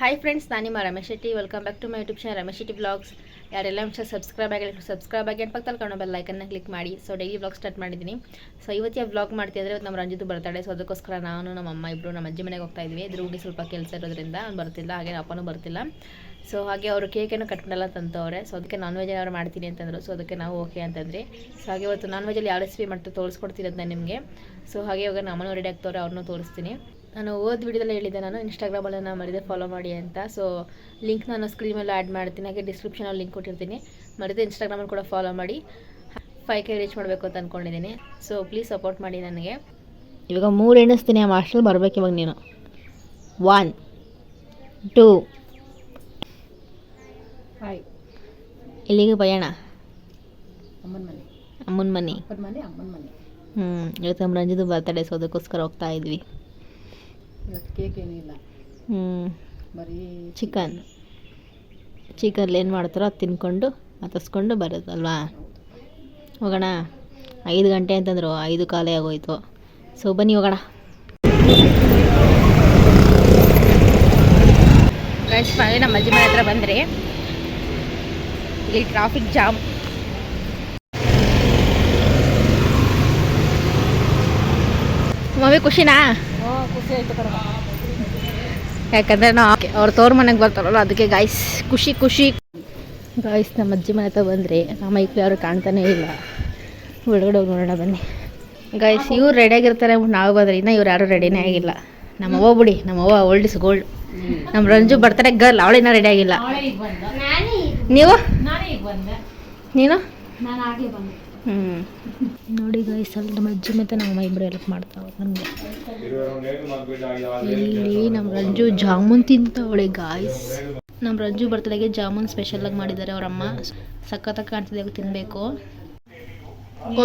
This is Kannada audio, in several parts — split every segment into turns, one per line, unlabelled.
ಹಾಯ್ ಫ್ರೆಂಡ್ಸ್, ನಾನು ನಿಮ್ಮ Ramesh Shetty. Welcome back to my YouTube channel Ramesh Shetty vlogs. ಯಾರೆಲ್ಲ ಸಬ್ಸ್ಕ್ರೈಬ್ ಆಗಿ ಪಕ್ಕದಲ್ಲಿ ಕಾಣೋ ಬೆಲ್ ಐಕನ್ನ ಕ್ಲಿಕ್ ಮಾಡಿ. ಸೊ ಡೈಲಿ ವ್ಲಾಗ್ ಸ್ಟಾರ್ಟ್ ಮಾಡಿದ್ದೀನಿ. ಸೊ ಇವತ್ತು ವ್ಲಾಗ್ ಮಾಡ್ತಿದ್ರೆ ನಮ್ಮ ರಂಜಿತು ಬರ್ತಾಳೆ. ಸೊ ಅದಕ್ಕೋಸ್ಕರ ನಾನು ನಮ್ಮ ಅಮ್ಮ ಇಬ್ಬರು ನಮ್ಮ ಅಜ್ಜಿ ಮನೆಗೆ ಹೋಗ್ತಾ ಇದ್ವಿ. ದ್ರೂಗಿ ಸ್ವಲ್ಪ ಕೆಲಸ ಇರೋದ್ರಿಂದ ಅವ್ನು ಬರ್ತಿಲ್ಲ, ಹಾಗೆ ಅಪ್ಪನೂ ಬರ್ತಿಲ್ಲ. ಸೊ ಹಾಗೆ ಅವರು ಕೇಕನ್ನು ಕಟ್ಕೊಂಡೆಲ್ಲ ತಂತವ್ರೆ. ಸೊ ಅದಕ್ಕೆ ನಾನ್ ವೆಜ್ ಏನಾದ್ರು ಮಾಡ್ತೀನಿ ಅಂತಂದರು. ಸೊ ಅದಕ್ಕೆ ನಾವು ಓಕೆ ಅಂತಂದ್ರಿ. ಸೊ ಹಾಗೆ ಇವತ್ತು ನಾನ್ ವೆಜ್ಜಲ್ಲಿ ಯಾವ ರೆಸಿಪಿ ಮಾಡ್ತಾ ತೋರಿಸ್ಕೊಡ್ತೀನಿ ಅಂತ ನಿಮಗೆ. ಸೊ ಹಾಗೆ ಇವಾಗ ನಮ್ಮನೂ ರೆಡಿ ಆಗ್ತವ್ರೆ, ಅವ್ರನ್ನೂ ತೋರಿಸ್ತೀನಿ. ನಾನು ವಿಡಿಯೋದಲ್ಲಿ ಹೇಳಿದ್ದೆ, ನಾನು ಇನ್ಸ್ಟಾಗ್ರಾಮಲ್ಲಿ ನಾನು ಮಾಡಿದೆ ಫಾಲೋ ಮಾಡಿ ಅಂತ. ಸೊ ಲಿಂಕ್ ನಾನು ಸ್ಕ್ರೀನ್ ಮೇಲೆ ಆ್ಯಡ್ ಮಾಡ್ತೀನಿ, ಹಾಗೆ ಡಿಸ್ಕ್ರಿಪ್ಷನಲ್ಲಿ ಲಿಂಕ್ ಕೊಟ್ಟಿರ್ತೀನಿ. ಮಾಡಿದೆ ಇನ್ಸ್ಟಾಗ್ರಾಮಲ್ಲಿ ಕೂಡ ಫಾಲೋ ಮಾಡಿ 5K ರೀಚ್ ಮಾಡಬೇಕು ಅಂತ ಅಂದ್ಕೊಂಡಿದ್ದೀನಿ. ಸೊ ಪ್ಲೀಸ್ ಸಪೋರ್ಟ್ ಮಾಡಿ ನನಗೆ. ಇವಾಗ 3 ಎಣಿಸ್ತೀನಿ, ಆ ಮಾಸ್ಟರ್ ಬರಬೇಕು ಇವಾಗ ನೀನು. 1 2 5. ಇಲ್ಲಿಗೆ ಪಯಣ ಅಮ್ಮನ ಮನೆ. ಇವತ್ತು ನಮ್ಮ ರಂಜಿದು ಬರ್ತಡೇ. ಸೊ ಅದಕ್ಕೋಸ್ಕರ ಹೋಗ್ತಾ ಇದ್ವಿ.
ಕೇಕ್ ಏನಿಲ್ಲ, ಬರೀ
ಚಿಕನ್ ಏನು ಮಾಡ್ತಾರೋ ಅದು ತಿನ್ಕೊಂಡು ಮತ್ತಿಸ್ಕೊಂಡು ಬರೋದಲ್ವಾ. ಹೋಗೋಣ. 5 ಗಂಟೆ ಅಂತಂದರು, 5 ಕಾಲೇ ಆಗೋಯ್ತು. ಸೊ ಬನ್ನಿ ಹೋಗೋಣ. ಗೈಸ್ ಫೈನಲಿ ನಮ್ಮ ಅಜ್ಜಿ ಮನೆ ಹತ್ರ ಬಂದರೆ ಇಲ್ಲಿ ಟ್ರಾಫಿಕ್ ಜಾಮ್. ಮಮ್ಮಿ ಖುಷಿನಾ?
ಖುಷಿ ಆಯ್ತು ಕಣ.
ಯಾಕಂದರೆ ನಾವು ಅವ್ರ ತೋರ್ ಮನೆಗೆ ಬರ್ತಾರಲ್ಲ, ಅದಕ್ಕೆ ಗಾಯ್ಸ್ ಖುಷಿ. ಗಾಯ್ಸ್ ನಮ್ಮ ಅಜ್ಜಿ ಮನೆ ಹತ್ರ ಬಂದರೆ ನಮ್ಮ ಮೈಕ್ಳು ಯಾರು ಕಾಣ್ತಾನೇ ಇಲ್ಲ. ಒಳಗಡೆ ಹೋಗಿ ನೋಡೋಣ ಬನ್ನಿ. ಗಾಯ್ಸ್ ಇವ್ರು ರೆಡಿಯಾಗಿರ್ತಾರೆ, ನಾವು ಬಂದರೆ ಇನ್ನೂ ಇವ್ರು ಯಾರೂ ರೆಡಿನೇ ಆಗಿಲ್ಲ. ನಮ್ಮವ್ವ ಬಿಡಿ, ನಮ್ಮವ್ವ ಓಲ್ಡ್ ಇಸ್ ಗೋಲ್ಡ್. ನಮ್ಮ ರಂಜು ಬರ್ತಾರೆ ಗರ್ಲ್, ಅವಳಿನ್ನ ರೆಡಿ ಆಗಿಲ್ಲ. ನೀವು? ನೀನು? ನೋಡಿ ಗೈಸ್, ಅಲ್ಲಿ ನಮ್ಮ ಅಜ್ಜಿ ಮತ್ತು ನಮ್ಮ ಇಬ್ಬರು ಹೆಲ್ಪ್ ಮಾಡ್ತಾವೆ ನಮಗೆ. ಇಲ್ಲಿ ನಮ್ಮ ರಂಜು ಜಾಮೂನ್ ತಿಂತವಳೆ ಗಾಯ್ಸ್. ನಮ್ಮ ರಂಜು ಬರ್ತಡೆಗೆ ಜಾಮೂನ್ ಸ್ಪೆಷಲಾಗಿ ಮಾಡಿದ್ದಾರೆ ಅವರಮ್ಮ. ಸಖತ್ತಾಗಿ ಕಾಣ್ತಿದೆ, ತಿನ್ನಬೇಕು.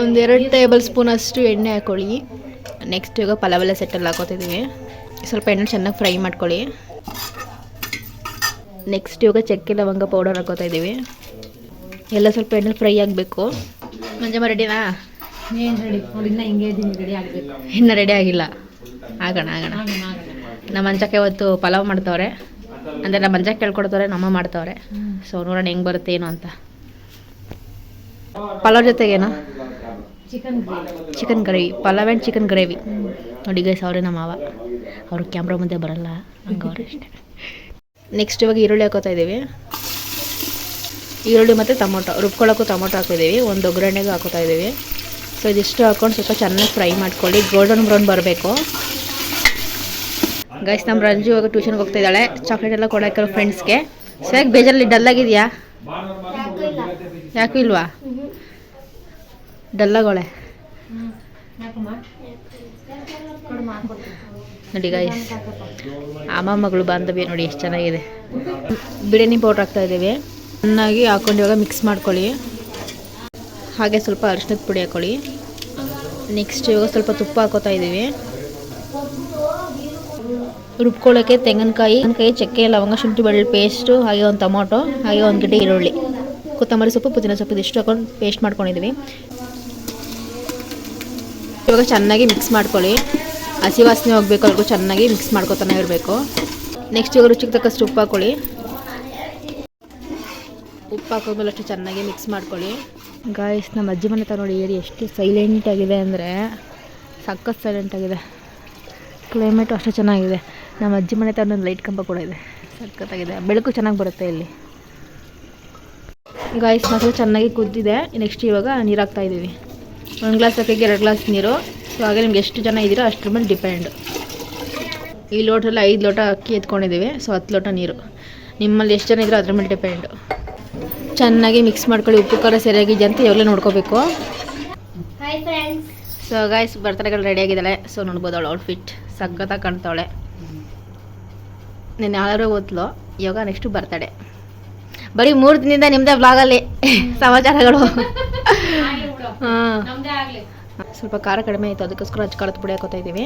1-2 ಟೇಬಲ್ ಸ್ಪೂನ್ ಅಷ್ಟು ಎಣ್ಣೆ ಹಾಕ್ಕೊಳ್ಳಿ. ನೆಕ್ಸ್ಟ್ ಇವಾಗ ಪಲಾವೆಲ್ಲ ಸೆಟ್ಟಲ್ಲಿ ಹಾಕೋತಿದ್ದೀವಿ. ಸ್ವಲ್ಪ ಎಣ್ಣೆ ಚೆನ್ನಾಗಿ ಫ್ರೈ ಮಾಡ್ಕೊಳ್ಳಿ. ನೆಕ್ಸ್ಟ್ ಇವಾಗ ಚಕ್ಕೆ ಲವಂಗ ಪೌಡರ್ ಹಾಕೋತಾ ಇದ್ದೀವಿ. ಎಲ್ಲ ಸ್ವಲ್ಪ ಎಣ್ಣೆ ಫ್ರೈ ಆಗಬೇಕು. ಮಂಜಮ್ಮ ರೆಡಿನಾ?
ಏನು ರೆಡಿ ನೋಡಿ, ಇನ್ನೂ ಹಿಂಗೆ ಇದ್ದೀನಿ, ರೆಡಿ ಆಗಬೇಕು.
ಇನ್ನೂ ರೆಡಿ ಆಗಿಲ್ಲ. ಆಗೋಣ. ನಮ್ಮ ಮಂಚಕ್ಕೆ ಇವತ್ತು ಪಲಾವ್ ಮಾಡ್ತವ್ರೆ, ಅಂದರೆ ನಮ್ಮ ಮಂಚಕ್ಕೆ ಕೇಳ್ಕೊಡ್ತವ್ರೆ, ನಮ್ಮ ಮಾಡ್ತವ್ರೆ. ಸೊ ನೋಡೋಣ ಹೆಂಗೆ ಬರುತ್ತೆ ಏನು ಅಂತ. ಪಲಾವ್ ಜೊತೆಗೇನು? Chicken gravy. Pulao and chicken gravy. ನೋಡಿ ಗೈಸ್, ಅವರೇ ನಮ್ಮ ಮಾವ. ಅವರು ಕ್ಯಾಮ್ರಾ ಮುಂದೆ ಬರಲ್ಲ, ಹಂಗವ್ರೆ ಅಷ್ಟೇ. ನೆಕ್ಸ್ಟ್ ಇವಾಗ ಈರುಳ್ಳಿ ಹಾಕೋತಾ ಇದ್ದೀವಿ. ಈರುಳ್ಳಿ ಮತ್ತು ಟೊಮೊಟೊ ರುಬ್ಕೊಳ್ಳೋಕ್ಕೂ ಟೊಮೊಟೊ ಹಾಕಿದ್ದೀವಿ. ಒಂದು ಒಗ್ಗರಣೆಗೂ ಹಾಕೋತಾ ಇದ್ದೀವಿ. ಸೊ ಇದಿಷ್ಟು ಹಾಕ್ಕೊಂಡು ಸ್ವಲ್ಪ ಚೆನ್ನಾಗಿ ಫ್ರೈ ಮಾಡ್ಕೊಳ್ಳಿ. ಗೋಲ್ಡನ್ ಬ್ರೌನ್ ಬರಬೇಕು. ಗೈಸ್ ನಮ್ಮ ರಂಜು ಇವಾಗ ಟ್ಯೂಷನ್ಗೆ ಹೋಗ್ತಾ ಇದ್ದಾಳೆ. ಚಾಕ್ಲೇಟ್ ಎಲ್ಲ ಕೊಡೋಕೆ ಫ್ರೆಂಡ್ಸ್ಗೆ. ಸೊ ಯಾಕೆ ಬೇಜಾರಲ್ಲಿ ಡಲ್ಲಾಗಿದೆಯಾ? ಯಾಕೂ ಇಲ್ವಾ? ಡಲ್ಲಾಗೋಳೆ ನೋಡಿ ಗೈಸ್. ಅಮ್ಮ ಮಗಳು ಬಾಂಧವ್ಯ ನೋಡಿ ಎಷ್ಟು ಚೆನ್ನಾಗಿದೆ. ಬಿರಿಯಾನಿ ಪೌಡ್ರ್ ಹಾಕ್ತಾ ಇದ್ದೀವಿ. ಚೆನ್ನಾಗಿ ಹಾಕೊಂಡು ಇವಾಗ ಮಿಕ್ಸ್ ಮಾಡ್ಕೊಳ್ಳಿ. ಹಾಗೆ ಸ್ವಲ್ಪ ಅರಿಶಿನದ ಪುಡಿ ಹಾಕ್ಕೊಳ್ಳಿ. ನೆಕ್ಸ್ಟ್ ಇವಾಗ ಸ್ವಲ್ಪ ತುಪ್ಪ ಹಾಕೋತಾ ಇದ್ದೀವಿ. ರುಬ್ಕೊಳ್ಳೋಕ್ಕೆ ತೆಂಗಿನಕಾಯಿ, ಚಕ್ಕೆ, ಲವಂಗ, ಶುಂಠಿ ಬೆಳ್ಳುಳ್ಳಿ ಪೇಸ್ಟು, ಹಾಗೆ ಒಂದು ಟೊಮೊಟೊ, ಹಾಗೆ 1 ಗಡ್ಡೆ ಈರುಳ್ಳಿ, ಕೊತ್ತಂಬರಿ ಸೊಪ್ಪು, ಪುದೀನ ಸೊಪ್ಪು ಇದಿಷ್ಟು ಹಾಕೊಂಡು ಪೇಸ್ಟ್ ಮಾಡ್ಕೊಂಡಿದ್ದೀವಿ. ಇವಾಗ ಚೆನ್ನಾಗಿ ಮಿಕ್ಸ್ ಮಾಡ್ಕೊಳ್ಳಿ. ಹಸಿ ವಾಸನೆ ಹೋಗಬೇಕು, ಅವ್ರಿಗೂ ಚೆನ್ನಾಗಿ ಮಿಕ್ಸ್ ಮಾಡ್ಕೊತಾನೆ ಇರಬೇಕು. ನೆಕ್ಸ್ಟ್ ಇವಾಗ ರುಚಿಗೆ ತಕ್ಕಷ್ಟು ಉಪ್ಪು ಹಾಕ್ಕೊಳ್ಳಿ. ಉಪ್ಪು ಹಾಕೋದ್ಮೇಲೆ ಅಷ್ಟು ಚೆನ್ನಾಗಿ ಮಿಕ್ಸ್ ಮಾಡ್ಕೊಳ್ಳಿ. ಗಾಯ್ಸ್ ನಮ್ಮ ಅಜ್ಜಿ ಮನೆ ಹತ್ರ ನೋಡಿ ಏರಿ ಎಷ್ಟು ಸೈಲೆಂಟಾಗಿದೆ ಅಂದರೆ ಸಖತ್ ಸೈಲೆಂಟಾಗಿದೆ. ಕ್ಲೈಮೇಟು ಅಷ್ಟು ಚೆನ್ನಾಗಿದೆ. ನಮ್ಮ ಅಜ್ಜಿ ಮನೆ ಹತ್ರ ಒಂದು ಲೈಟ್ ಕಂಬ ಕೂಡ ಇದೆ, ಸಖತ್ತಾಗಿದೆ. ಬೆಳಕು ಚೆನ್ನಾಗಿ ಬರುತ್ತೆ ಇಲ್ಲಿ. ಗಾಯ್ಸ್ ಮಸಾಲೆ ಚೆನ್ನಾಗಿ ಕುದ್ದಿದೆ. ನೆಕ್ಸ್ಟ್ ಇವಾಗ ನೀರು ಹಾಕ್ತಾಯಿದ್ದೀವಿ. 1 ಗ್ಲಾಸ್ ಅಕ್ಕಿಗೆ 2 ಗ್ಲಾಸ್ ನೀರು. ಸೊ ಹಾಗೆ ನಿಮ್ಗೆ ಎಷ್ಟು ಜನ ಇದ್ದೀರೋ ಅಷ್ಟ್ರ ಮೇಲೆ ಡಿಪೆಂಡ್. ಈ ಲೋಟಲ್ಲಿ 5 ಲೋಟ ಅಕ್ಕಿ ಎತ್ಕೊಂಡಿದ್ದೀವಿ. ಸೊ 10 ಲೋಟ ನೀರು. ನಿಮ್ಮಲ್ಲಿ ಎಷ್ಟು ಜನ ಇದ್ದೀರೋ ಅದ್ರ ಮೇಲೆ ಡಿಪೆಂಡು. ಚೆನ್ನಾಗಿ ಮಿಕ್ಸ್ ಮಾಡ್ಕೊಳ್ಳಿ. ಉಪ್ಪು ಖಾರ ಸರಿಯಾಗಿದೆ ಅಂತ ಇವಾಗಲೇ ನೋಡ್ಕೋಬೇಕು.
Hi friends.
ಸೊ ಗಾಯ್ಸ್ ಬರ್ತಡೆಗಳು ರೆಡಿ ಆಗಿದ್ದಾಳೆ. ಸೊ ನೋಡ್ಬೋದು ಅವಳು ಔಟ್ಫಿಟ್ ಸಖತ್ತಾಗಿ ಕಾಣ್ತಾವಳೆ. ನೀನು ಯಾರು ಓದ್ಲು, ಇವಾಗ ನೆಕ್ಸ್ಟು ಬರ್ತಡೆ. ಬರೀ 3 ದಿನದಿಂದ ನಿಮ್ಮದೇ ವ್ಲಾಗಲ್ಲಿ ಸಮಾಚಾರಗಳು. ಹಾಂ, ಸ್ವಲ್ಪ ಖಾರ ಕಡಿಮೆ ಆಯಿತು, ಅದಕ್ಕೋಸ್ಕರ ಖಾರದ ಪುಡಿ ಹಾಕೋತಾ ಇದ್ದೀವಿ.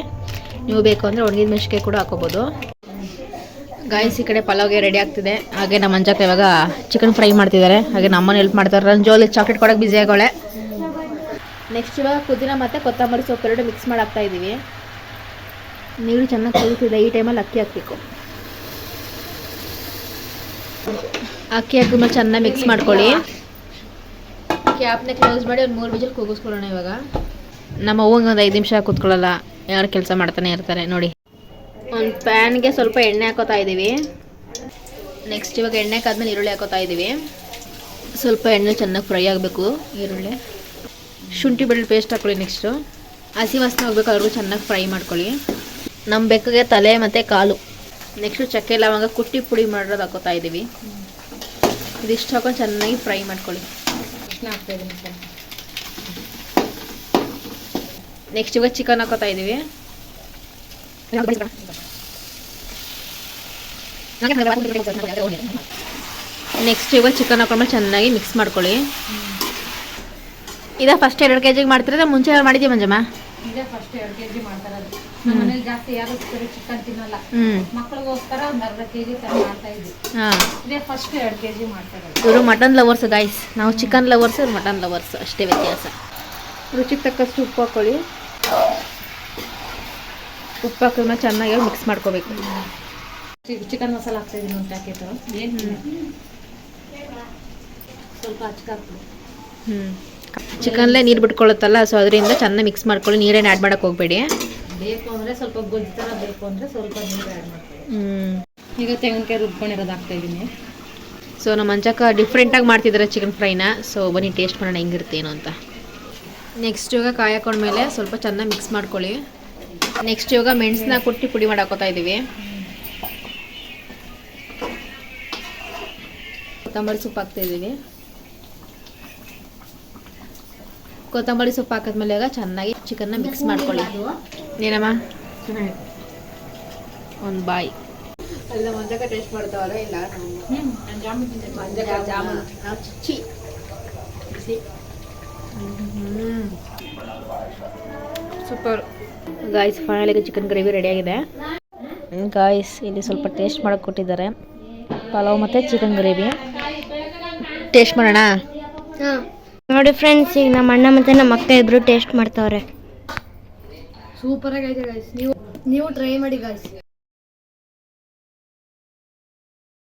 ನೀವು ಬೇಕು ಅಂದರೆ ಒಣಗಿದ ಮೆಣಸಿನ್ಕಾಯಿ ಕೂಡ ಹಾಕೋಬೋದು. ಗಾಯ್ಸ್ ಈ ಕಡೆ ಪಲಾವ್ಗೆ ರೆಡಿ ಆಗ್ತಿದೆ. ಹಾಗೆ ನಮ್ಮ ಮಂಜಕ್ಕ ಇವಾಗ ಚಿಕನ್ ಫ್ರೈ ಮಾಡ್ತಿದ್ದಾರೆ. ಹಾಗೆ ನಮ್ಮನ್ನು ಹೆಲ್ಪ್ ಮಾಡ್ತಾರೆ. ರಂಜೋಲಿ ಚಾಕ್ಲೇಟ್ ಕೊಡೋಕೆ ಬಿಸಿ ಆಗೋಳೆ. ನೆಕ್ಸ್ಟ್ ಇವಾಗ ಪುದೀನ ಮತ್ತು ಕೊತ್ತಂಬರಿ ಸೊಪ್ಪು 2 ಮಿಕ್ಸ್ ಮಾಡಿ ಹಾಕ್ತಾ ಇದ್ದೀವಿ. ನೀರು ಚೆನ್ನಾಗಿ ಕುದೀತಿದೆ. ಈ ಟೈಮಲ್ಲಿ ಅಕ್ಕಿ ಹಾಕಬೇಕು. ಅಕ್ಕಿ ಹಾಕಿದ್ಮೇಲೆ ಚೆನ್ನಾಗಿ ಮಿಕ್ಸ್ ಮಾಡ್ಕೊಳ್ಳಿ. ಕ್ಯಾಪ್ನ ಕ್ಲೋಸ್ ಮಾಡಿ ಒಂದು 3 ವಿಜಿಲ್ ಕೂಗಿಸ್ಕೊಳ್ಳೋಣ. ಇವಾಗ ನಮ್ಮ ಅವ್ವಂಗೆ ಒಂದು 5 ನಿಮಿಷ ಕೂತ್ಕೊಳ್ಳಲ್ಲ, ಯಾರು ಕೆಲಸ ಮಾಡ್ತಾನೆ ಇರ್ತಾರೆ ನೋಡಿ. ಒಂದು ಪ್ಯಾನ್ಗೆ ಸ್ವಲ್ಪ ಎಣ್ಣೆ ಹಾಕೋತಾ ಇದ್ದೀವಿ. ನೆಕ್ಸ್ಟ್ ಇವಾಗ ಎಣ್ಣೆ ಹಾಕಾದ್ಮೇಲೆ ಈರುಳ್ಳಿ ಹಾಕೋತಾ ಇದ್ದೀವಿ. ಸ್ವಲ್ಪ ಎಣ್ಣೆ ಚೆನ್ನಾಗಿ ಫ್ರೈ ಆಗಬೇಕು. ಈರುಳ್ಳಿ, ಶುಂಠಿ ಬೆಳ್ಳುಳ್ಳಿ ಪೇಸ್ಟ್ ಹಾಕೊಳ್ಳಿ. ನೆಕ್ಸ್ಟು ಹಸಿ ವಾಸನೆ ಹೋಗ್ಬೇಕು, ಅವ್ರಿಗೂ ಚೆನ್ನಾಗಿ ಫ್ರೈ ಮಾಡ್ಕೊಳ್ಳಿ. ನಮ್ಮ ಬೆಕ್ಕಿಗೆ ತಲೆ ಮತ್ತು ಕಾಲು. ನೆಕ್ಸ್ಟು ಚಕ್ಕೆ ಲವಂಗ ಕುಟ್ಟಿ ಪುಡಿ ಮಾಡಿರೋದು ಹಾಕೋತಾ ಇದ್ದೀವಿ. ಇದಿಷ್ಟು ಹಾಕೊಂಡು ಚೆನ್ನಾಗಿ ಫ್ರೈ ಮಾಡ್ಕೊಳ್ಳಿ. ನೆಕ್ಸ್ಟ್ ಇವಾಗ ಚಿಕನ್ ಹಾಕೋತಾ ಇದ್ದೀವಿ. ನೆಕ್ಸ್ಟ್ ಇವಾಗ ಚಿಕನ್ ಹಾಕೊಂಡ್ಮೇಲೆ ಚೆನ್ನಾಗಿ ಮಿಕ್ಸ್ ಮಾಡ್ಕೊಳ್ಳಿ. ಇದ ಫಸ್ಟ್ 2 kg ಮಾಡ್ತಿರೋದು ಮುಂಚೆ ಯಾರು ಮಾಡಿದ್ದೀವಿ ಮಂಜಮ್ಮ?
ಇದೇ ಫಸ್ಟ್ 2 kg ಮಾಡ್ತಾರದು. ನಮ್ಮ ಮನೇಲಿ ಜಾಸ್ತಿ ಯಾರು ಚಿಕನ್ ತಿನ್ನಲ್ಲ, ಮಕ್ಕಳಿಗೋಸ್ಕರ ಒಂದು ಅರ್ಧ kg ತರ ಮಾಡ್ತಾ ಇದ್ವಿ. ಇದೇ ಫಸ್ಟ್ 2 kg ಮಾಡ್ತಾರದು.
ಇವರು ಮಟನ್ ಲವರ್ಸ್ ಗೈಸ್, ನಾವು ಚಿಕನ್ ಲವರ್ಸ್, ಇವ್ರು ಮಟನ್ ಲವರ್ಸ್, ಅಷ್ಟೇ ವ್ಯತ್ಯಾಸ. ರುಚಿಗೆ ತಕ್ಕಷ್ಟು ಉಪ್ಪು ಹಾಕೊಳ್ಳಿ. ಉಪ್ಪು ಹಾಕಿದ್ಮೇಲೆ ಚೆನ್ನಾಗಿ ಮಿಕ್ಸ್ ಮಾಡ್ಕೋಬೇಕು.
ಚಿಕನ್ ಮಸಾಲ ಹಾಕ್ತಾ ಇದೀನಿ ಒಂದು ಪ್ಯಾಕೆಟ್. ಸ್ವಲ್ಪ ಹಚ್ಕ ಹಾಕ್ಬಿಡಿ.
ಚಿಕನ್ಲೇ ನೀರು ಬಿಟ್ಕೊಳ್ಳುತ್ತಲ್ಲ, ಸೊ ಅದರಿಂದ ಚೆನ್ನಾಗಿ ಮಿಕ್ಸ್ ಮಾಡ್ಕೊಳ್ಳಿ. ನೀರೇನು ಆ್ಯಡ್ ಮಾಡೋಕ್ಕೆ ಹೋಗಬೇಡಿ.
ಬೇಕು ಅಂದರೆ ಸ್ವಲ್ಪ ಗೊಜ್ಜು ಥರ ಬೇಕು ಅಂದರೆ ಸ್ವಲ್ಪ ನೀರು ಆ್ಯಡ್ ಮಾಡ್ಕೊಳ್ಳಿ. ಈಗ ತೆಂಗಿನಕಾಯಿ ರುಬ್ಕೊಂಡಿರೋದು ಹಾಕ್ತಾ ಇದ್ದೀನಿ.
ಸೊ ನಮ್ಮ ಮಂಚಕ್ಕ ಡಿಫ್ರೆಂಟಾಗಿ ಮಾಡ್ತಿದ್ದಾರೆ ಚಿಕನ್ ಫ್ರೈನ. ಸೊ ಬನ್ನಿ ಟೇಸ್ಟ್ ಮಾಡೋಣ ಹೆಂಗಿರುತ್ತೇನೋ ಅಂತ. ನೆಕ್ಸ್ಟ್ ಇವಾಗ ಕಾಯಿ ಹಾಕೊಂಡ್ಮೇಲೆ ಸ್ವಲ್ಪ ಚೆನ್ನಾಗಿ ಮಿಕ್ಸ್ ಮಾಡ್ಕೊಳ್ಳಿ. ನೆಕ್ಸ್ಟ್ ಇವಾಗ ಮೆಣಸನ್ನ ಕುಟ್ಟಿ ಪುಡಿ ಮಾಡಿ ಹಾಕೋತಾ ಇದ್ದೀವಿ. ಕೊತ್ತಂಬರಿ ಸೊಪ್ಪು ಹಾಕ್ತಾ ಇದ್ದೀವಿ. ಕೊತ್ತಂಬರಿ ಸೊಪ್ಪು ಹಾಕಿದ್ಮೇಲೆ ಈಗ ಚೆನ್ನಾಗಿ ಚಿಕನ್ನ ಮಿಕ್ಸ್ ಮಾಡ್ಕೊಳ್ಳಿ. ಏನಮ್ಮ ಒಂದು ಬಾಯಿ ಎಲ್ಲ ಮಂಜಕ್ಕ ಟೇಸ್ಟ್ ಮಾಡ್ತಾವಲ್ಲ. ಇಲ್ಲ ಜಾಮೂನು ನಾವು ಚಿಚ್ಚಿ ಸೂಪರ್ ಗಾಯ್ಸ್. ಫೈನಲಿಗೆ ಚಿಕನ್ ಗ್ರೇವಿ ರೆಡಿಯಾಗಿದೆ ಗಾಯ್ಸ್. ಇಲ್ಲಿ ಸ್ವಲ್ಪ ಟೇಸ್ಟ್ ಮಾಡೋಕೆ ಕೊಟ್ಟಿದ್ದಾರೆ, ಪಲಾವ್ ಮತ್ತು ಚಿಕನ್ ಗ್ರೇವಿ. ಟೇಸ್ಟ್ ಮಾಡೋಣ.
ನೋಡಿ ಫ್ರೆಂಡ್ಸ್, ಈಗ ನಮ್ಮ ಅಣ್ಣ ಮತ್ತು ನಮ್ಮ ಅಕ್ಕ ಇಬ್ಬರು ಟೇಸ್ಟ್ ಮಾಡ್ತಾವ್ರೆ.
ಸೂಪರಾಗಿ ಐತೆ ಗಾಯ್ಸ್. ನೀವು ಟ್ರೈ ಮಾಡಿ ಗಾಯ್ಸ್.